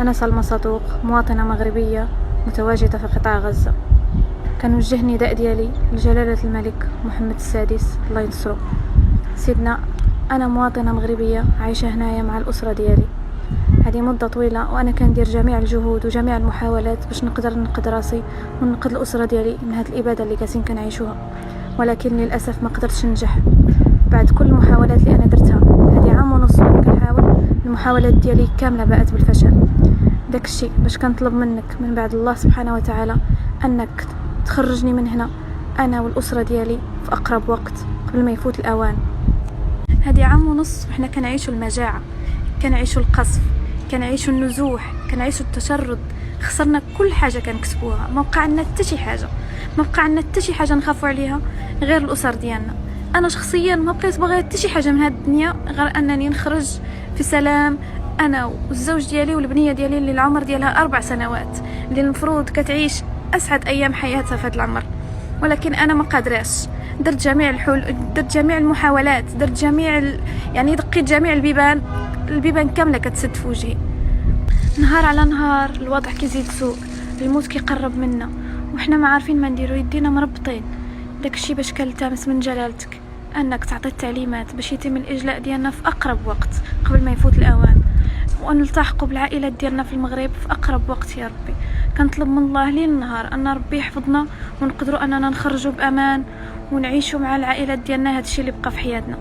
أنا سلمى صدوق، مواطنة مغربية متواجدة في قطاع غزة. كنوجه نداء ديالي لجلالة الملك محمد السادس الله ينصرو. سيدنا، أنا مواطنة مغربية عايشة هنايا مع الأسرة ديالي هذه مدة طويلة، وأنا كندير جميع الجهود وجميع المحاولات باش نقدر ننقذ راسي وننقذ الأسرة ديالي من هذه الإبادة اللي كاسين كنعيشوها، ولكن للأسف ما قدرتش ننجح بعد كل المحاولات اللي أنا درتها. هذه عام ونص وأنا كنحاول، المحاولات ديالي كاملة باءت بالفشل. داك الشيء باش كنطلب منك من بعد الله سبحانه وتعالى أنك تخرجني من هنا أنا والأسرة ديالي في أقرب وقت قبل ما يفوت الأوان. هذه عام ونص وحنا كنعيشوا المجاعة، كنعيشوا القصف، كنعيشوا النزوح، كنعيشوا التشرد. خسرنا كل حاجة كنكسبوها، ما بقى عندنا حتى شي حاجة، ما بقى عندنا حتى شي حاجة نخافوا عليها غير الأسر ديالنا. أنا شخصيا ما بقيت باغي حتى شي حاجة من هذه الدنيا غير أنني نخرج في سلام، أنا والزوج ديالي والبنية ديالي اللي العمر ديالها 4 سنوات، اللي المفروض كتعيش أسعد أيام حياتها في هذا العمر. ولكن أنا ما قادراش. درت جميع الحلول، درت جميع المحاولات، درت جميع يعني دقيت جميع البيبان كاملة كتسد في وجهي. نهار على نهار الوضع كيزيد سوء، الموت كيقرب منا وحنا ما عارفين ما نديرو، يدينا مربطين. داكشي باش كنلتمس من جلالتك انك تعطي التعليمات باش يتم الاجلاء ديالنا في اقرب وقت قبل ما يفوت الاوان، ونلتحقوا بالعائلات ديالنا في المغرب في اقرب وقت. يا ربي كنطلب من الله ليل نهار ان ربي يحفظنا ونقدروا اننا نخرجوا بامان ونعيشوا مع العائلات ديالنا. هادشي اللي بقى في حياتنا.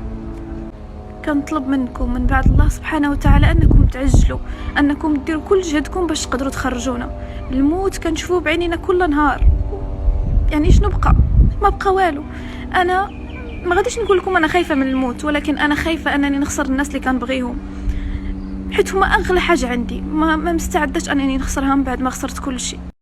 كنطلب منكم من بعد الله سبحانه وتعالى انكم تعجلوا، انكم ديروا كل جهدكم باش تقدروا تخرجونا. الموت كنشوفوه بعينينا كل نهار، يعني شنو بقى؟ ما بقى والو. انا ما غاديش نقول لكم انا خايفه من الموت، ولكن انا خايفه انني نخسر الناس اللي كنبغيهم، حيت هما اغلى حاجه عندي. ما مستعداش انني نخسرها من بعد ما خسرت كل شيء.